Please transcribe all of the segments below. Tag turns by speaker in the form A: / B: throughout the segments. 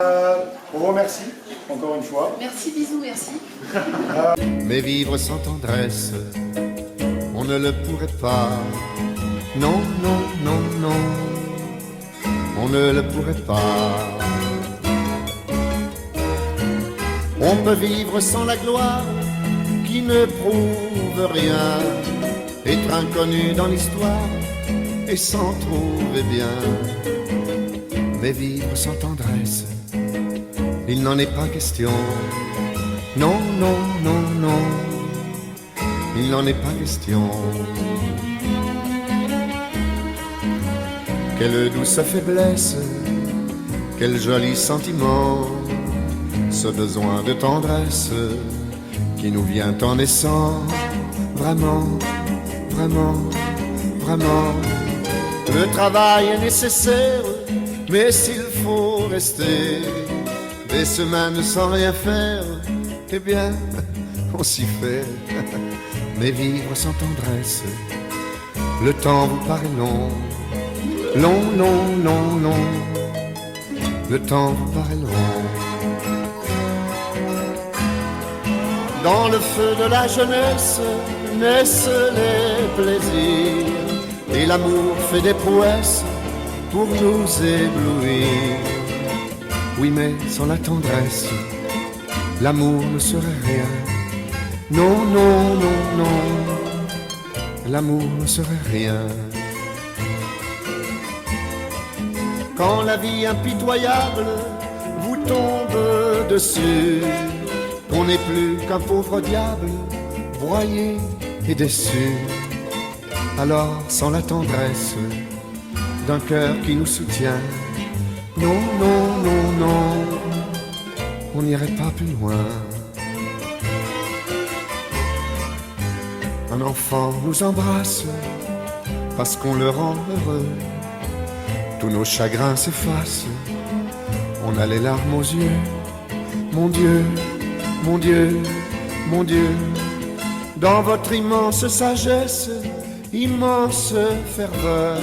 A: On vous remercie, encore une fois.
B: Merci, bisous, merci.
C: Mais vivre sans tendresse, on ne le pourrait pas. Non, non, non, non, on ne le pourrait pas. On peut vivre sans la gloire qui ne prouve rien, être inconnu dans l'histoire et s'en trouver bien. Mais vivre sans tendresse, il n'en est pas question. Non, non, non, non, il n'en est pas question. Quelle douce faiblesse, quel joli sentiment, ce besoin de tendresse qui nous vient en naissant. Vraiment, vraiment, vraiment, le travail est nécessaire, mais s'il faut rester des semaines sans rien faire, eh bien, on s'y fait. Mais vivre sans tendresse, le temps vous paraît long. Long, long, long, long, le temps vous paraît long. Dans le feu de la jeunesse naissent les plaisirs, et l'amour fait des prouesses pour nous éblouir. Oui, mais sans la tendresse, l'amour ne serait rien. Non, non, non, non, l'amour ne serait rien. Quand la vie impitoyable vous tombe dessus, on n'est plus qu'un pauvre diable, broyé et déçu. Alors, sans la tendresse d'un cœur qui nous soutient, non, non, non, non, on n'irait pas plus loin. Un enfant nous embrasse parce qu'on le rend heureux. Tous nos chagrins s'effacent, on a les larmes aux yeux. Mon Dieu, mon Dieu, mon Dieu, dans votre immense sagesse, immense ferveur,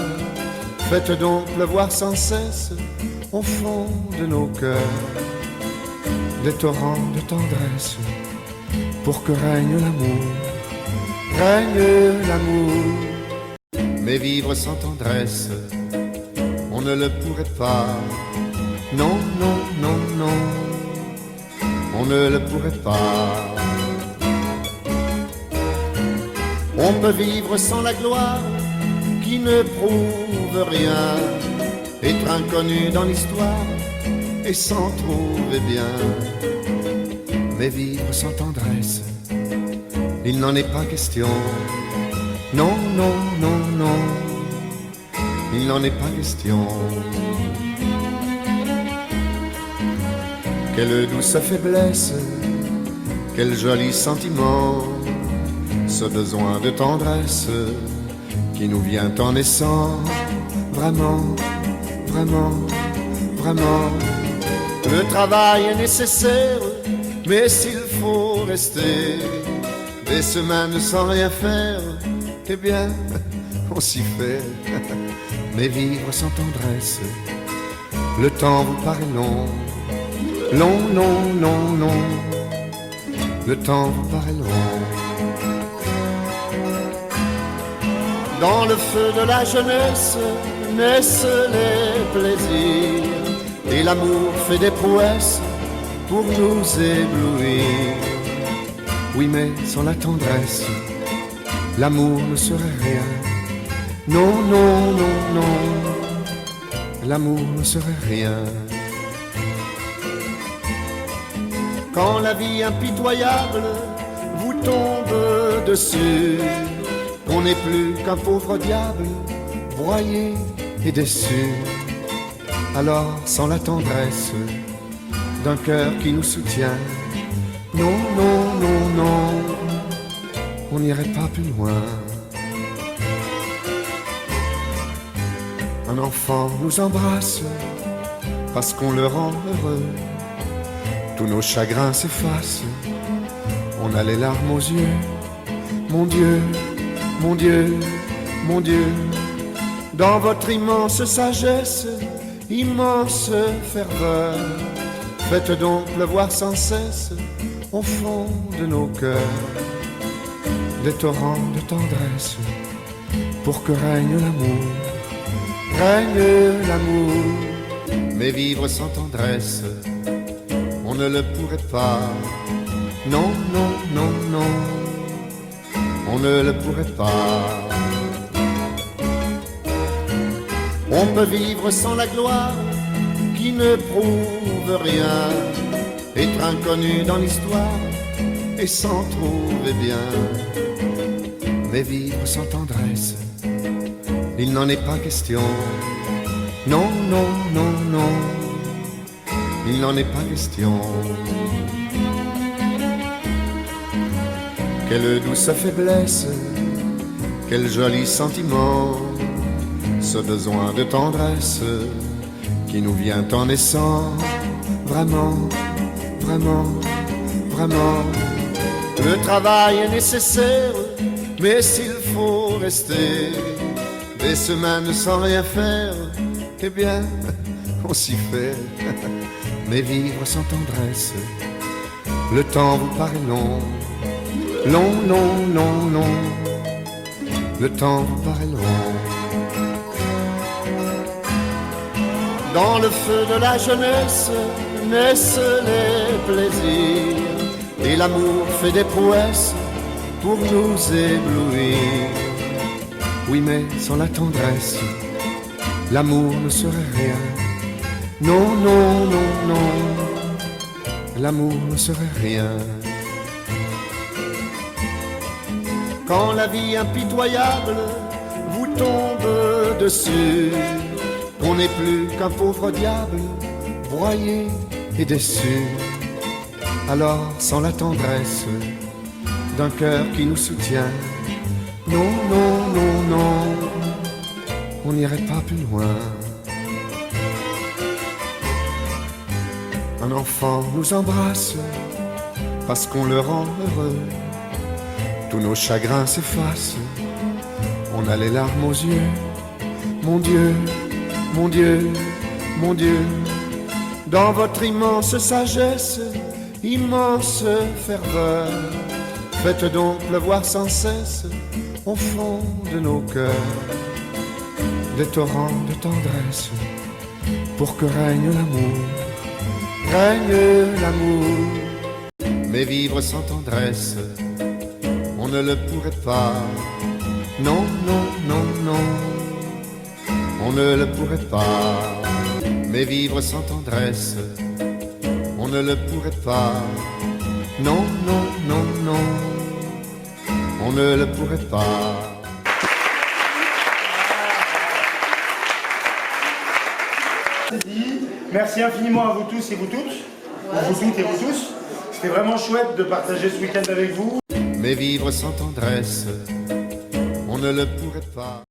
C: faites donc pleuvoir sans cesse au fond de nos cœurs des torrents de tendresse, pour que règne l'amour, règne l'amour. Mais vivre sans tendresse, on ne le pourrait pas. Non, non, non, non, on ne le pourrait pas. On peut vivre sans la gloire qui ne prouve rien, être inconnu dans l'histoire et s'en trouver bien. Mais vivre sans tendresse, il n'en est pas question. Non, non, non, non, il n'en est pas question. Quelle douce faiblesse, quel joli sentiment, ce besoin de tendresse qui nous vient en naissant. Vraiment, vraiment, vraiment, le travail est nécessaire, mais s'il faut rester des semaines sans rien faire, eh bien, on s'y fait. Mais vivre sans tendresse, le temps vous paraît long. Long, long, long, long, le temps vous paraît long. Dans le feu de la jeunesse naissent les plaisirs, et l'amour fait des prouesses pour nous éblouir. Oui, mais sans la tendresse, l'amour ne serait rien. Non, non, non, non, l'amour ne serait rien. Quand la vie impitoyable vous tombe dessus, on n'est plus qu'un pauvre diable, broyé et déçu. Alors, sans la tendresse d'un cœur qui nous soutient, non, non, non, non, on n'irait pas plus loin. Un enfant nous embrasse parce qu'on le rend heureux. Tous nos chagrins s'effacent, on a les larmes aux yeux. Mon Dieu, mon Dieu, mon Dieu, dans votre immense sagesse, immense ferveur, Faites donc pleuvoir sans cesse au fond de nos cœurs des torrents de tendresse pour que règne l'amour, règne l'amour. Mais vivre sans tendresse, on ne le pourrait pas. Non, non, non, non, on ne le pourrait pas. On peut vivre sans la gloire qui ne prouve rien, être inconnu dans l'histoire et s'en trouver bien. Mais vivre sans tendresse, il n'en est pas question. Non, non, non, non, il n'en est pas question. Quelle douce faiblesse, quel joli sentiment, ce besoin de tendresse qui nous vient en naissant. Vraiment, vraiment, vraiment. Le travail est nécessaire, mais s'il faut rester des semaines sans rien faire, eh bien, on s'y fait. Mais vivre sans tendresse, le temps vous paraît long. Long, long, long, long, le temps vous paraît long. Dans le feu de la jeunesse naissent les plaisirs, et l'amour fait des prouesses pour nous éblouir. Oui, mais sans la tendresse, l'amour ne serait rien. Non, non, non, non, l'amour ne serait rien. Quand la vie impitoyable vous tombe dessus, on n'est plus qu'un pauvre diable, broyé et déçu. Alors, sans la tendresse d'un cœur qui nous soutient, non, non, non, non, on n'irait pas plus loin. Un enfant nous embrasse parce qu'on le rend heureux. Tous nos chagrins s'effacent, on a les larmes aux yeux. Mon Dieu, mon Dieu, mon Dieu, dans votre immense sagesse, immense ferveur, faites donc pleuvoir sans cesse au fond de nos cœurs des torrents de tendresse pour que règne l'amour, règne l'amour. Mais vivre sans tendresse, on ne le pourrait pas. Non, non, non, non, on ne le pourrait pas. Mais vivre sans tendresse, on ne le pourrait pas. Non, non, non, non, on ne le pourrait pas.
A: Merci infiniment à vous tous et vous toutes, vous toutes et vous tous. C'était vraiment chouette de partager ce week-end avec vous.
C: Mais vivre sans tendresse, on ne le pourrait pas.